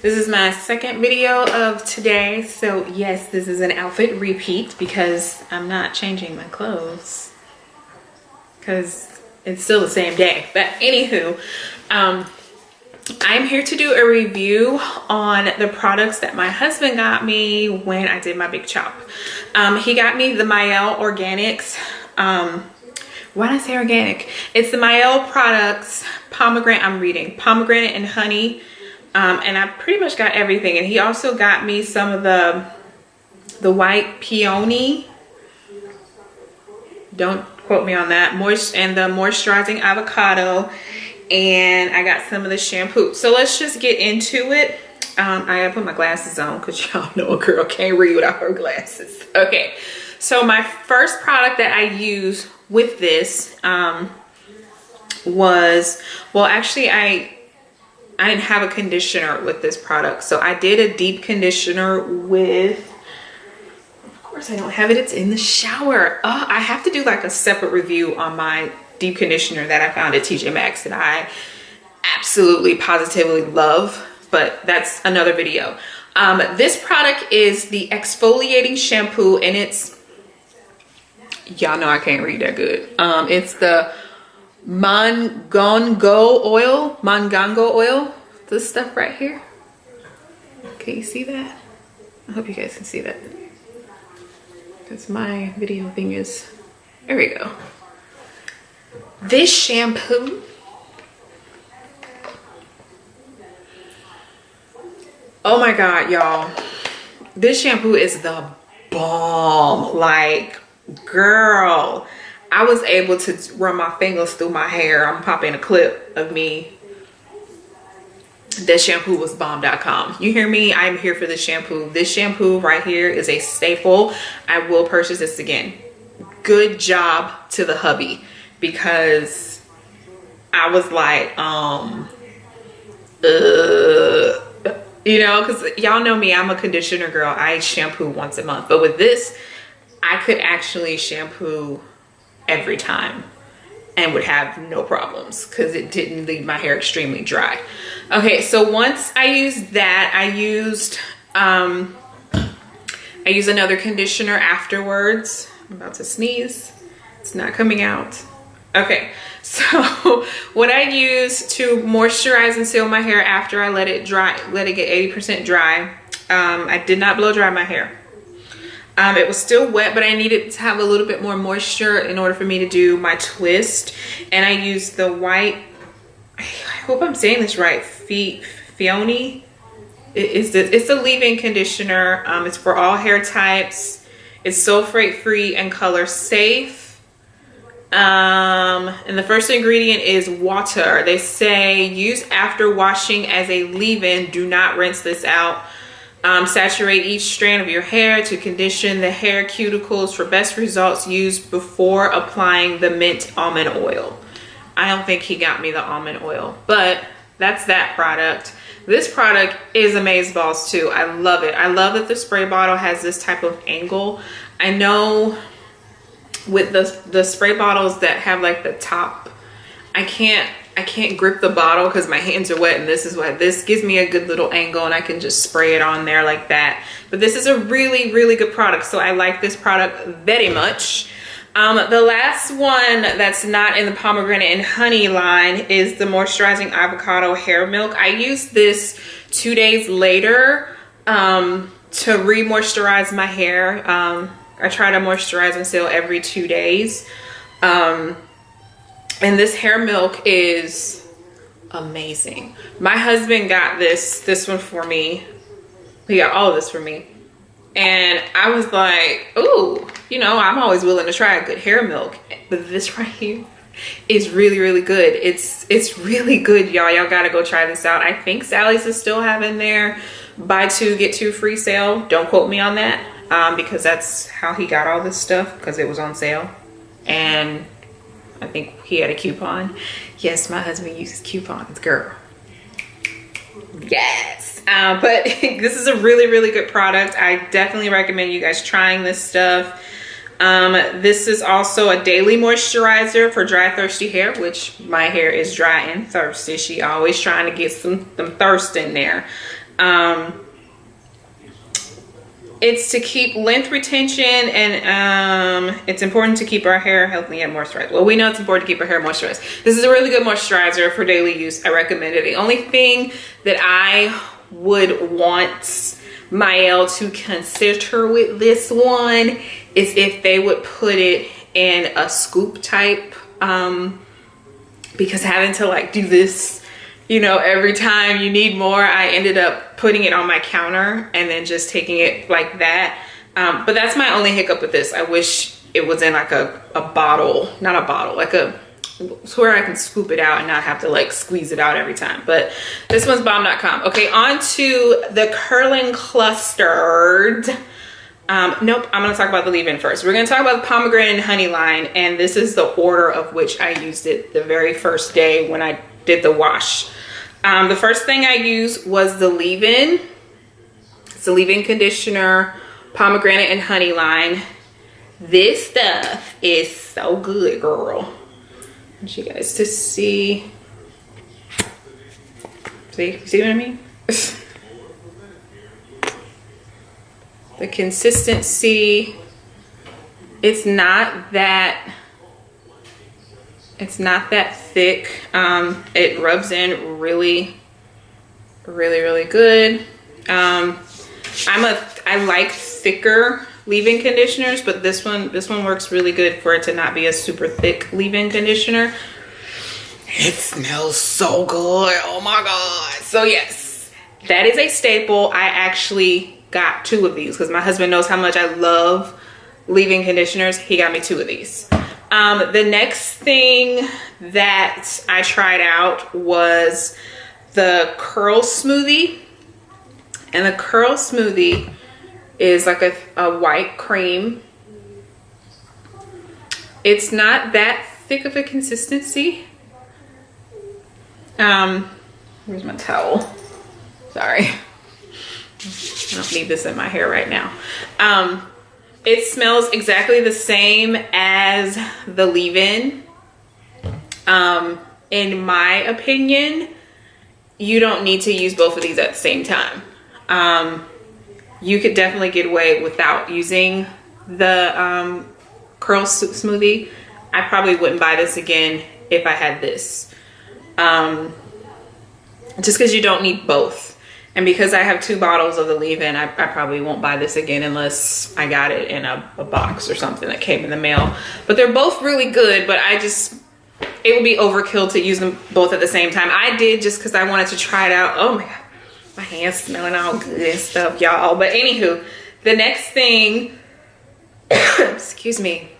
This is my second video of today. So yes, this is an outfit repeat because I'm not changing my clothes because it's still the same day. But anywho, I'm here to do a review on the products that my husband got me when I did my big chop. He got me the Mielle Organics. Why did I say organic? It's the Mielle products, Pomegranate, I'm reading, Pomergranate and Honey. And I pretty much got everything. And he also got me some of the white peony. Don't quote me on that. And the moisturizing avocado. And I got some of the shampoo. So let's just get into it. I gotta put my glasses on because y'all know a girl can't read without her glasses. Okay, so my first product that I use with this was, well, actually I didn't have a conditioner with this product. So I did a deep conditioner with, of course I don't have it, it's in the shower. I have to do like a separate review on my deep conditioner that I found at TJ Maxx that I absolutely positively love, but that's another video. This product is the exfoliating shampoo, and it's, y'all know I can't read that good. It's the Mangongo oil, this stuff right here. Can you see that? I hope you guys can see that because my video thing is, there we go. This shampoo, oh my god, y'all, this shampoo is the bomb. Like, girl, I was able to run my fingers through my hair. I'm popping a clip of me. This shampoo was bomb.com. You hear me? I'm here for this shampoo. This shampoo right here is a staple. I will purchase this again. Good job to the hubby, because I was like, you know, because y'all know me, I'm a conditioner girl. I shampoo once a month, but with this, I could actually shampoo every time and would have no problems because it didn't leave my hair extremely dry. Okay, so once I used that, I used another conditioner afterwards. I'm about to sneeze. It's not coming out. Okay, so what I use to moisturize and seal my hair after I let it dry, let it get 80% dry. I did not blow dry my hair. It was still wet, but I needed to have a little bit more moisture in order for me to do my twist. And I used the white, I hope I'm saying this right, Fioni. It's a leave-in conditioner. It's for all hair types. It's sulfate free and color safe. And the first ingredient is water. They say use after washing as a leave-in. Do not rinse this out. Saturate each strand of your hair to condition the hair cuticles. For best results, use before applying the mint almond oil. I don't think he got me the almond oil, but that's that product. This product is amazeballs too. I love it. I love that the spray bottle has this type of angle. I know with the spray bottles that have like the top, I can't grip the bottle because my hands are wet, and this is what this gives me a good little angle and I can just spray it on there like that. But this is a really, really good product, so I like this product very much. The last one that's not in the Pomegranate and Honey line is the moisturizing avocado hair milk. I used this 2 days later to re-moisturize my hair. I try to moisturize and seal every 2 days. And this hair milk is amazing. My husband got this one for me. He got all of this for me. And I was like, ooh, you know, I'm always willing to try a good hair milk. But this right here is really, really good. It's really good, y'all. Y'all gotta go try this out. I think Sally's is still having their buy two, get two free sale. Don't quote me on that. Because that's how he got all this stuff, because it was on sale. And I think he had a coupon. Yes, my husband uses coupons, girl. Yes. But this is a really, really good product. I definitely recommend you guys trying this stuff. This is also a daily moisturizer for dry, thirsty hair, which my hair is dry and thirsty. She always trying to get some thirst in there. It's to keep length retention, and it's important to keep our hair healthy and moisturized. Well, we know it's important to keep our hair moisturized. This is a really good moisturizer for daily use. I recommend it. The only thing that I would want Mielle to consider with this one is if they would put it in a scoop type, because having to like do this, you know, every time you need more, I ended up putting it on my counter and then just taking it like that. But that's my only hiccup with this. I wish it was in like a bottle, not a bottle, like a, where I can scoop it out and not have to like squeeze it out every time. But this one's bomb.com. Okay, on to the curling clustered. Nope, I'm gonna talk about the leave-in first. We're gonna talk about the Pomegranate Honey line, and this is the order of which I used it the very first day when I did the wash. The first thing I used was the leave-in. It's the leave-in conditioner, Pomegranate and Honey line. This stuff is so good, girl. I want you guys to see. See what I mean? The consistency, it's not that thick. It rubs in really good. I like thicker leave-in conditioners, but this one works really good for it to not be a super thick leave-in conditioner. It smells so good. Oh my god. So yes, that is a staple. I actually got 2 of these because my husband knows how much I love leave-in conditioners. He got me 2 of these. The next thing that I tried out was the curl smoothie, and the curl smoothie is like a white cream. It's not that thick of a consistency. Where's my towel? Sorry. I don't need this in my hair right now. It smells exactly the same as the leave-in. In my opinion, you don't need to use both of these at the same time. You could definitely get away without using the curl smoothie. I probably wouldn't buy this again if I had this. Just because you don't need both. And because I have 2 bottles of the leave-in, I probably won't buy this again unless I got it in a box or something that came in the mail. But they're both really good, but it would be overkill to use them both at the same time. I did just because I wanted to try it out. Oh my god, my hand's smelling all good and stuff, y'all. But anywho, the next thing, excuse me,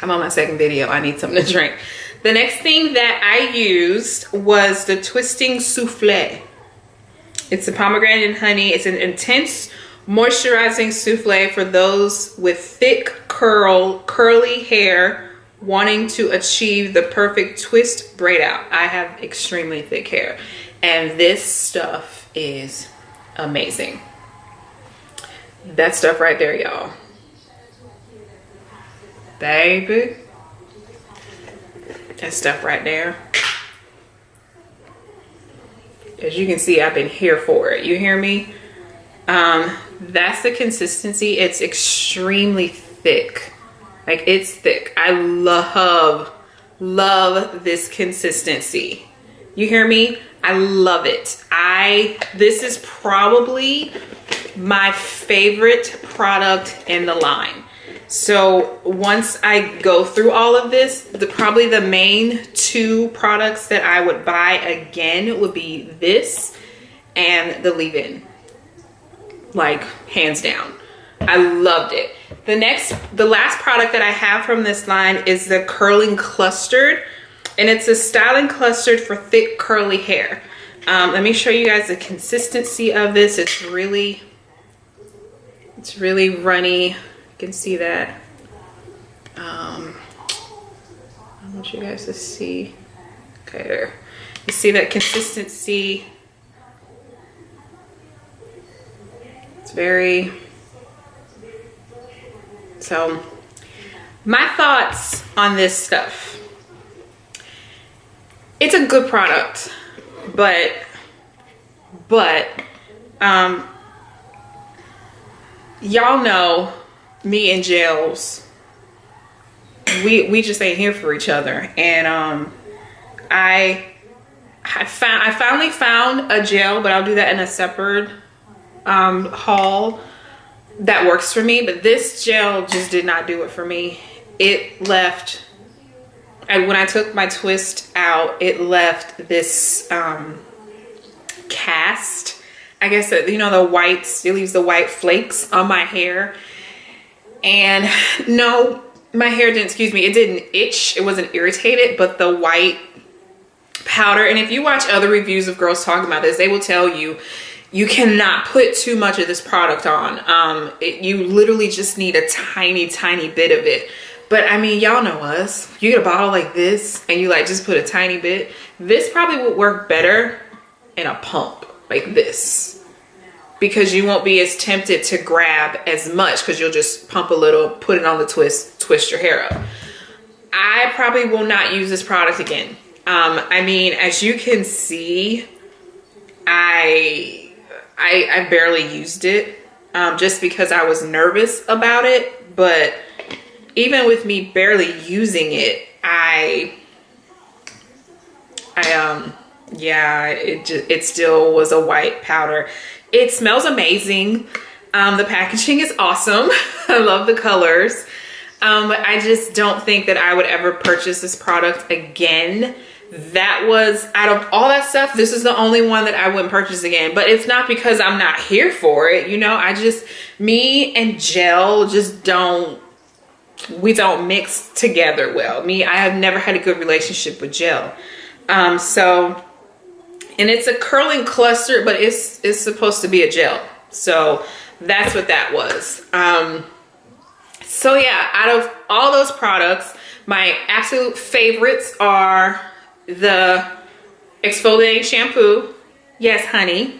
I'm on my second video. I need something to drink. The next thing that I used was the Twisting Souffle. It's a pomegranate and honey. It's an intense moisturizing souffle for those with thick curly hair wanting to achieve the perfect twist braid out. I have extremely thick hair, and this stuff is amazing. That stuff right there, y'all. Baby. That stuff right there. As you can see, I've been here for it. You hear me? That's the consistency. It's extremely thick. Like, it's thick. I love this consistency. You hear me? I love it. This is probably my favorite product in the line. So once I go through all of this, probably the main 2 products that I would buy again would be this and the leave-in. Like, hands down. I loved it. The last product that I have from this line is the Curling Clustered, and it's a styling clustered for thick curly hair. Let me show you guys the consistency of this. It's really runny. You can see that. I want you guys to see. Okay, there. You see that consistency. It's very So my thoughts on this stuff. It's a good product, but y'all know me and Gels, we just ain't here for each other. And I finally found a gel, but I'll do that in a separate haul that works for me. But this gel just did not do it for me. It left, and when I took my twist out, it left this cast, I guess, you know, the whites, it leaves the white flakes on my hair. And no, my hair didn't, excuse me, it didn't itch, it wasn't irritated, but the white powder, and if you watch other reviews of girls talking about this, they will tell you you cannot put too much of this product on. You literally just need a tiny bit of it. But I mean, y'all know us, you get a bottle like this and you like just put a tiny bit. This probably would work better in a pump like this, because you won't be as tempted to grab as much, because you'll just pump a little, put it on the twist your hair up. I probably will not use this product again. I mean, as you can see, I barely used it, just because I was nervous about it. But even with me barely using it, yeah, it still was a white powder. It smells amazing. The packaging is awesome. I love the colors. But I just don't think that I would ever purchase this product again. That was, out of all that stuff, this is the only one that I wouldn't purchase again. But it's not because I'm not here for it. You know, me and gel just we don't mix together well. I have never had a good relationship with gel. And it's a curling cluster, but it's supposed to be a gel. So that's what that was. So yeah, out of all those products, my absolute favorites are the exfoliating shampoo. Yes, honey.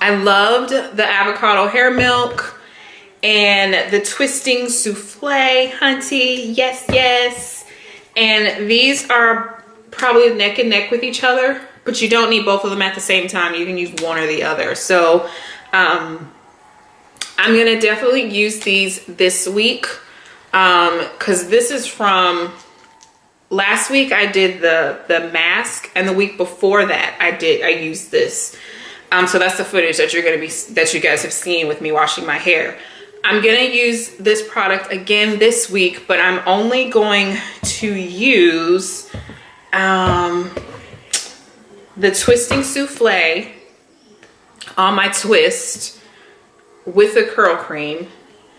I loved the avocado hair milk and the twisting souffle, hunty. Yes, yes. And these are probably neck and neck with each other, but you don't need both of them at the same time. You can use one or the other. So I'm gonna definitely use these this week, because this is from last week. I did the mask, and the week before that I used this. So that's the footage that you guys have seen with me washing my hair. I'm gonna use this product again this week, but I'm only going to use the twisting souffle on my twist with the curl cream,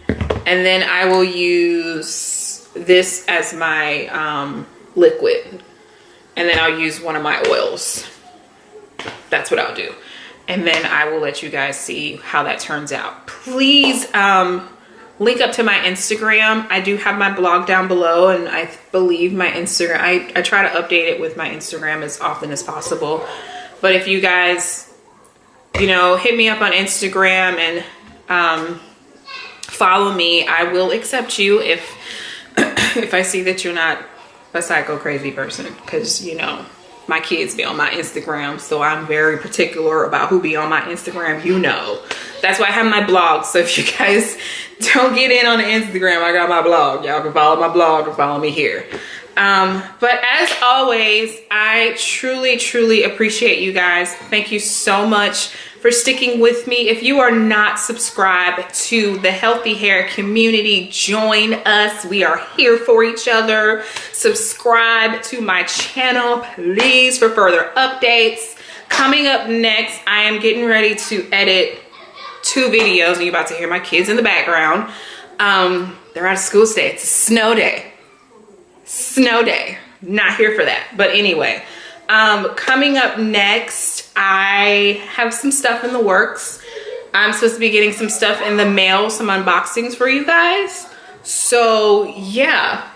and then I will use this as my liquid, and then I'll use one of my oils. That's what I'll do, and then I will let you guys see how that turns out. Please link up to my Instagram. I do have my blog down below, and I believe my Instagram, I try to update it with my Instagram as often as possible. But if you guys, you know, hit me up on Instagram and follow me, I will accept you if if I see that you're not a psycho crazy person, because you know my kids be on my Instagram, so I'm very particular about who be on my Instagram. You know, that's why I have my blog. So if you guys don't get in on the Instagram, I got my blog. Y'all can follow my blog or follow me here. But as always, I truly appreciate you guys. Thank you so much for sticking with me. If you are not subscribed to the Healthy Hair community, join us. We are here for each other. Subscribe to my channel, please, for further updates. Coming up next, I am getting ready to edit 2 videos, and you're about to hear my kids in the background. They're out of school today. It's a snow day. Snow day. Not here for that. But anyway, coming up next, I have some stuff in the works. I'm supposed to be getting some stuff in the mail, some unboxings for you guys. So yeah.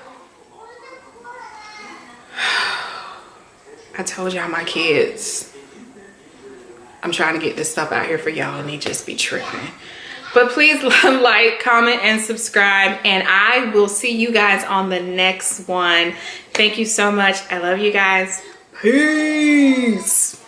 I told y'all my kids, I'm trying to get this stuff out here for y'all, and they just be tripping. But please like, comment, and subscribe, and I will see you guys on the next one. Thank you so much. I love you guys. Peace.